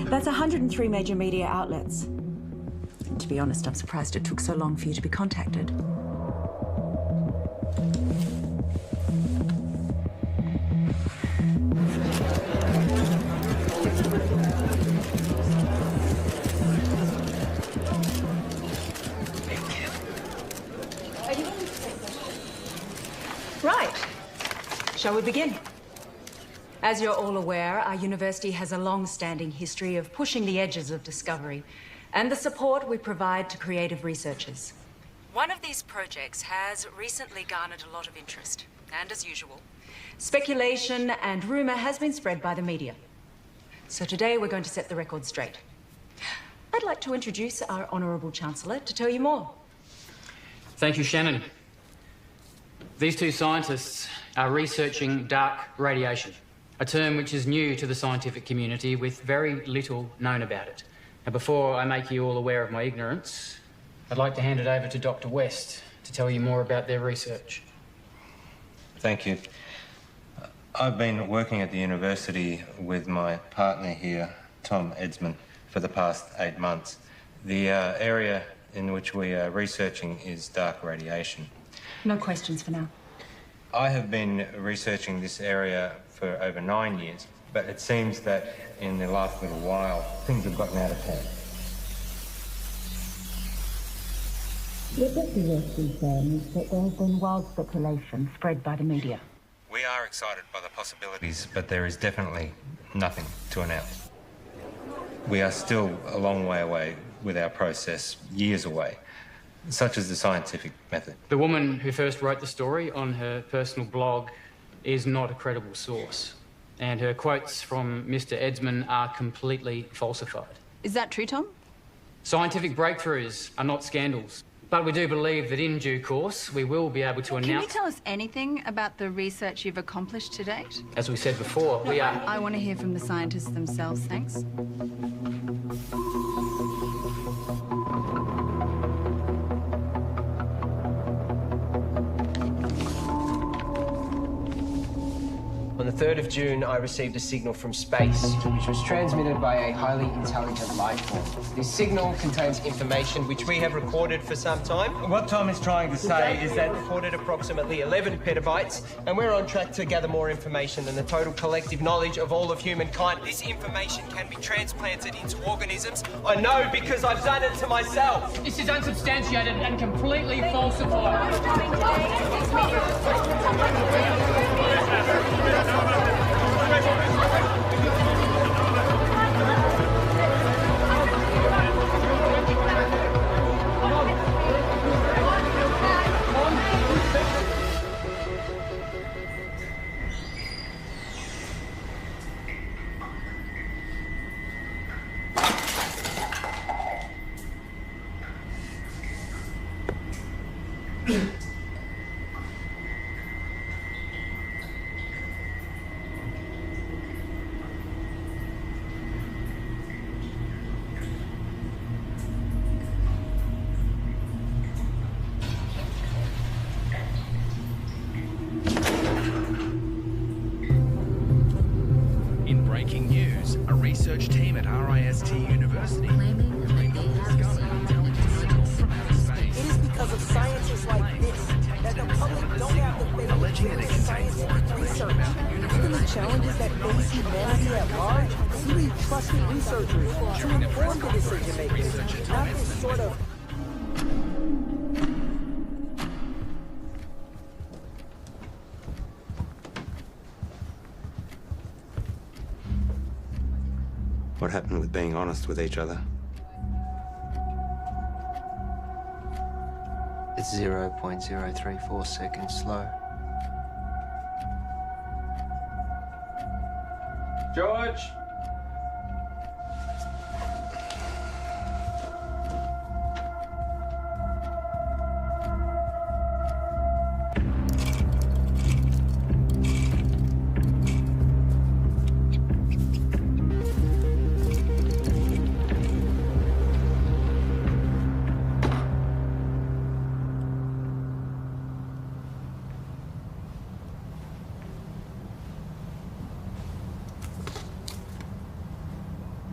That's 103 major media outlets. To be honest, I'm surprised it took so long for you to be contacted. Right. Shall we begin? As you're all aware, our university has a long-standing history of pushing the edges of discovery and the support we provide to creative researchers. One of these projects has recently garnered a lot of interest, and as usual, speculation and rumor has been spread by the media. So today we're going to set the record straight. I'd like to introduce our Honourable Chancellor to tell you more. Thank you, Shannon. These two scientists are researching dark radiation, a term which is new to the scientific community with very little known about it. Now, before I make you all aware of my ignorance, I'd like to hand it over to Dr. West to tell you more about their research. Thank you. I've been working at the university with my partner here, Tom Edsman, for the past 8 months. The area in which we are researching is dark radiation. No questions for now. I have been researching this area for over 9 years, but it seems that in the last little while, things have gotten out of hand. What Dr. West is saying is that there has been wild speculation spread by the media. We are excited by the possibilities, but there is definitely nothing to announce. We are still a long way away with our process, years away, such as the scientific method. The woman who first wrote the story on her personal blog is not a credible source, and her quotes from Mr. Edsman are completely falsified. Is that true, Tom? Scientific breakthroughs are not scandals, but we do believe that in due course we will be able to Can you announce... tell us anything about the research you've accomplished to date? As we said before, we are... I want to hear from the scientists themselves, thanks. On the 3rd of June, I received a signal from space, which was transmitted by a highly intelligent life form. This signal contains information which we have recorded for some time. What Tom is trying to say is that... We recorded approximately 11 petabytes, and we're on track to gather more information than the total collective knowledge of all of humankind. This information can be transplanted into organisms. I know because I've done it to myself. This is unsubstantiated and completely falsified. Breaking news, a research team at RIST University claiming that they have seen intelligence from outer space. It is because of scientists like this that the public don't have the faith alleging that it contains research. Given the challenges that face humanity at large, we need trusted researchers to inform the decision makers, not this sort of... what happened with being honest with each other. It's 0.034 seconds slow. George!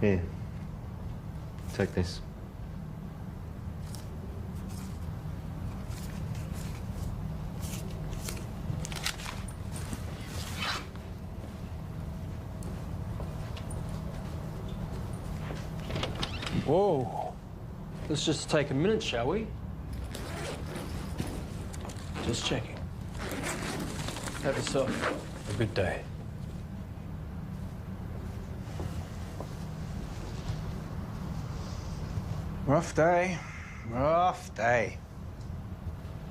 Here. Take this. Whoa. Let's just take a minute, shall we? Just checking. Have yourself a good day. Rough day. Rough day.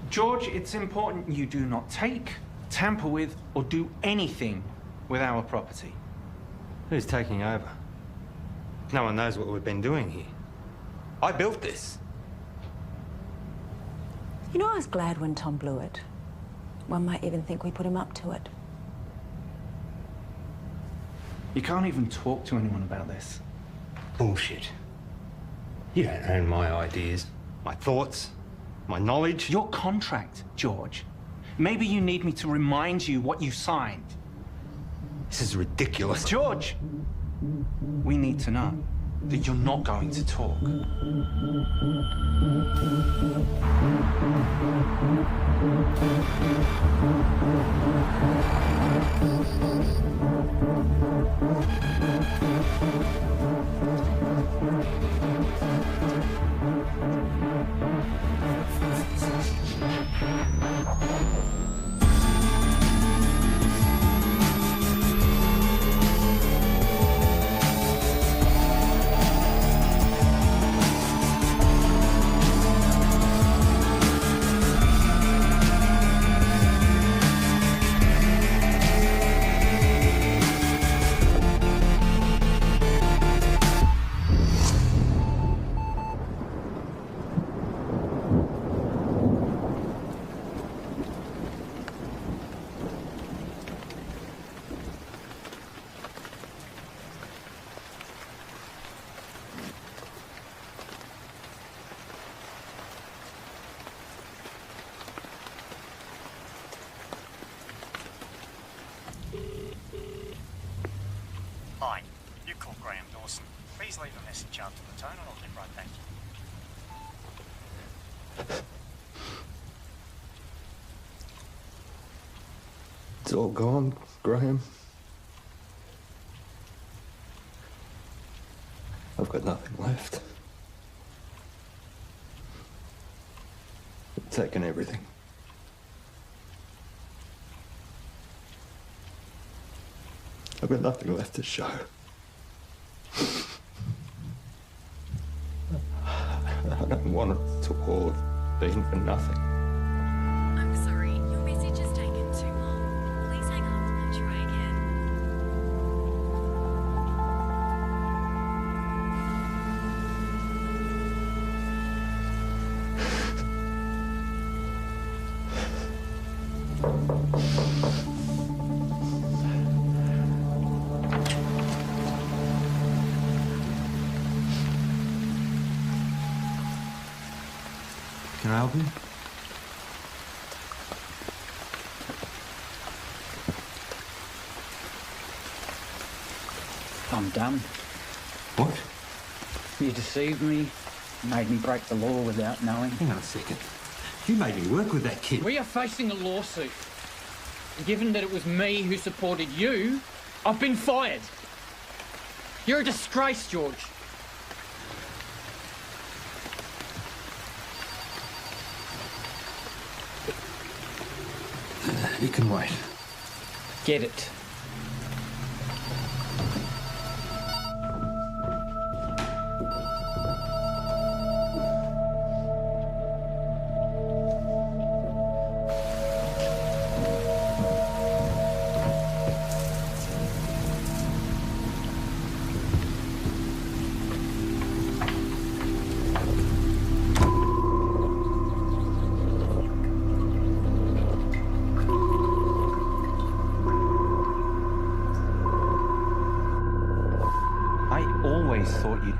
George, it's important you do not take, tamper with, or do anything with our property. Who's taking over? No one knows what we've been doing here. I built this. You know, I was glad when Tom blew it. One might even think we put him up to it. You can't even talk to anyone about this. Bullshit. You don't own my ideas, my thoughts, my knowledge. Your contract, George. Maybe you need me to remind you what you signed. This is ridiculous. George! We need to know that you're not going to talk. Hi, you called Graham Dawson. Please leave a message after the tone and I'll get right back to you. It's all gone, Graham. I've got nothing left. They've taken everything. I've got nothing left to show. I don't want it to all have been for nothing. I'm sorry, your message has taken too long. Please hang up and try again. Can I help you? I'm done. What? You deceived me, made me break the law without knowing. Hang on a second. You made me work with that kid. We are facing a lawsuit. Given that it was me who supported you, I've been fired. You're a disgrace, George. You can wait. Get it.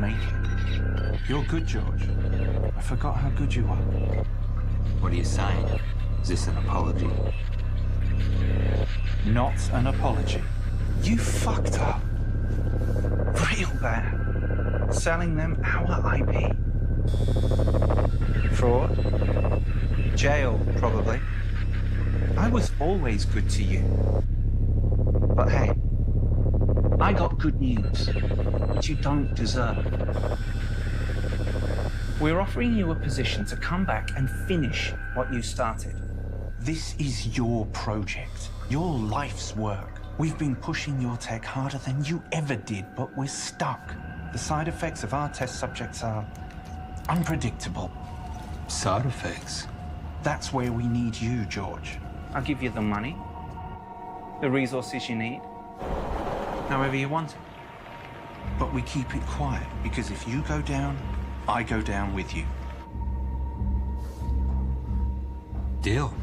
make it. You're good, George. I forgot how good you are. What are you saying? Is this an apology? Not an apology. You fucked up. Real bad. Selling them our IP. Fraud. Jail, probably. I was always good to you. But hey, I got good news, which you don't deserve. We're offering you a position to come back and finish what you started. This is your project, your life's work. We've been pushing your tech harder than you ever did, but we're stuck. The side effects of our test subjects are unpredictable. Side effects? That's where we need you, George. I'll give you the money, the resources you need, however you want it. But we keep it quiet, because if you go down, I go down with you. Deal.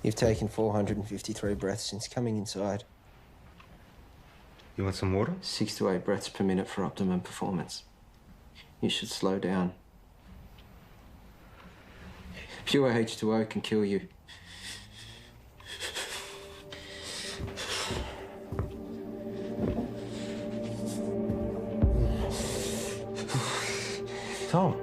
You've taken 453 breaths since coming inside. You want some water? 6 to 8 breaths per minute for optimum performance. You should slow down. Pure H2O can kill you. Tom.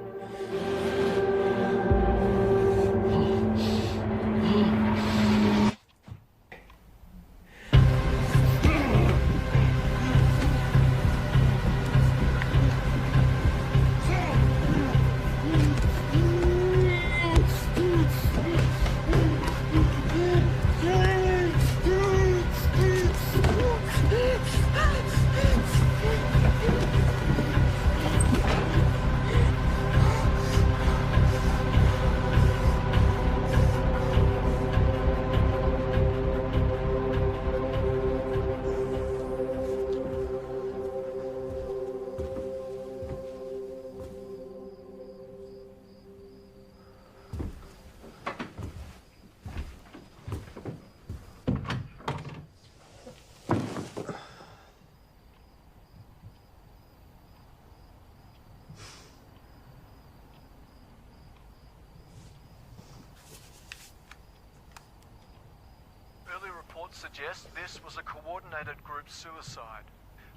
Suggest this was a coordinated group suicide.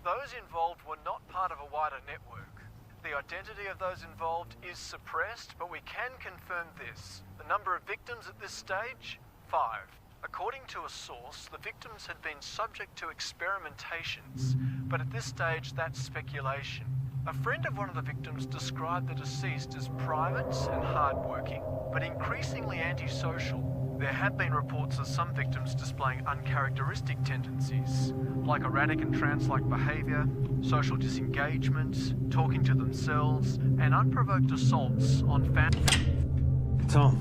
Those involved were not part of a wider network. The identity of those involved is suppressed, but we can confirm this. The number of victims at this stage? 5. According to a source, the victims had been subject to experimentations, but at this stage that's speculation. A friend of one of the victims described the deceased as private and hardworking, but increasingly antisocial. There have been reports of some victims displaying uncharacteristic tendencies, like erratic and trance-like behaviour, social disengagement, talking to themselves, and unprovoked assaults on family. Tom,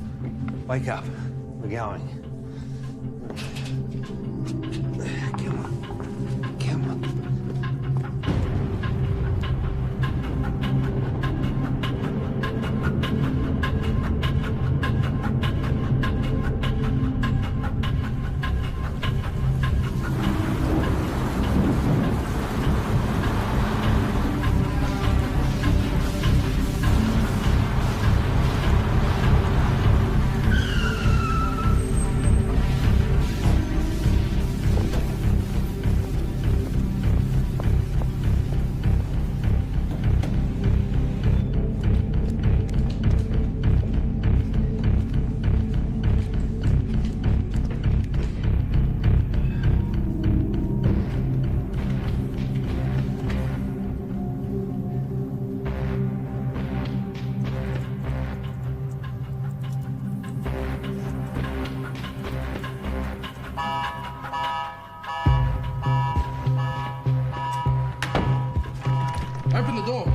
wake up. We're going. Come on. Come on. Open the door.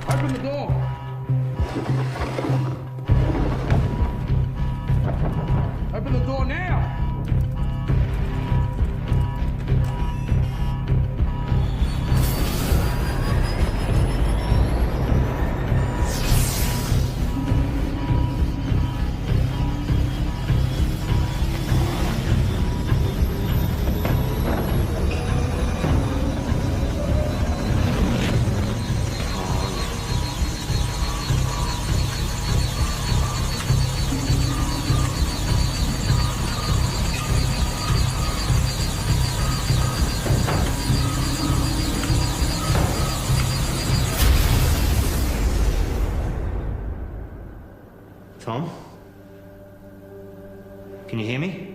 Open the door. Open the door now. Tom? Can you hear me?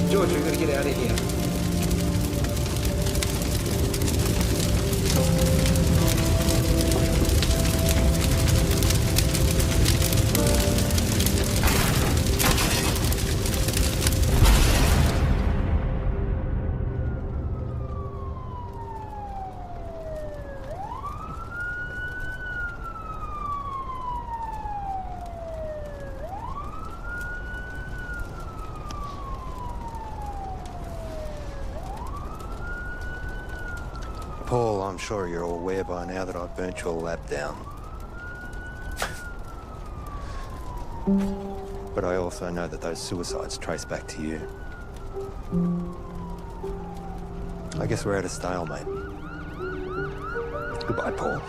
George, we've got to get out of here. Paul, I'm sure you're all aware by now that I've burnt your lab down. But I also know that those suicides trace back to you. I guess we're at a stalemate. Goodbye, Paul.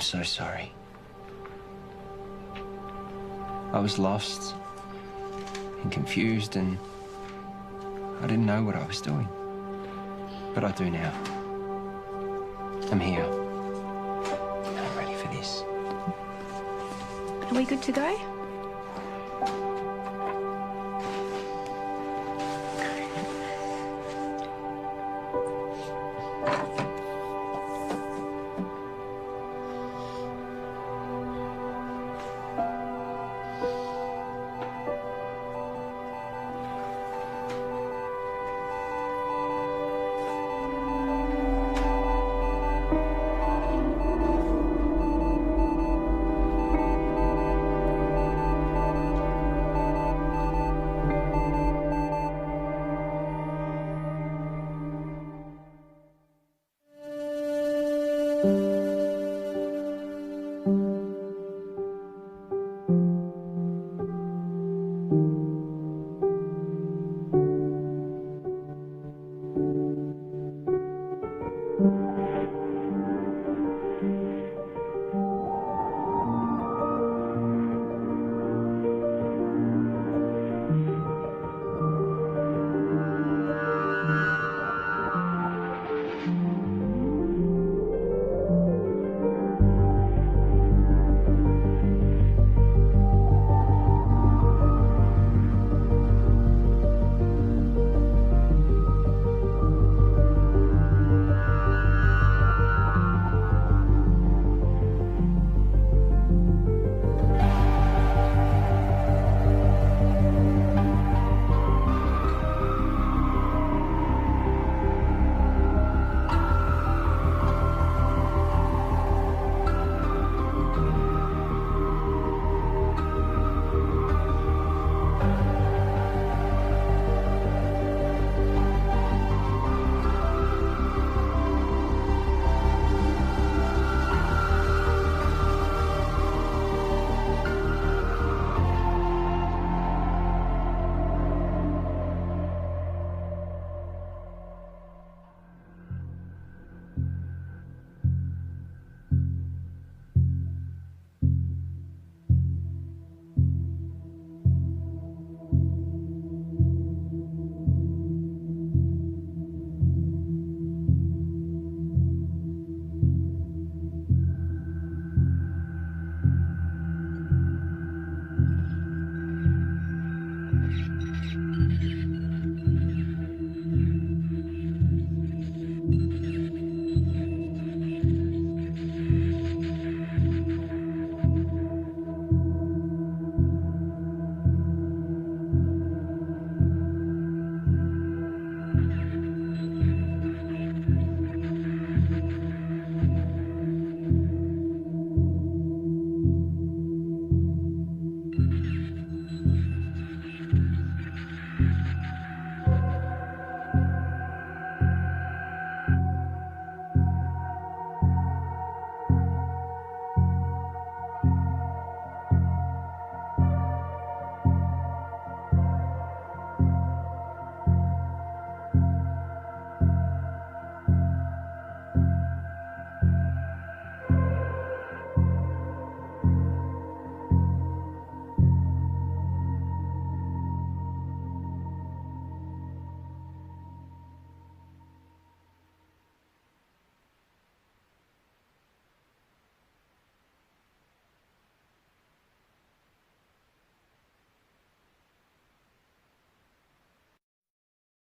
so sorry. I was lost and confused, and I didn't know what I was doing. But I do now. I'm here. I'm ready for this. Are we good to go?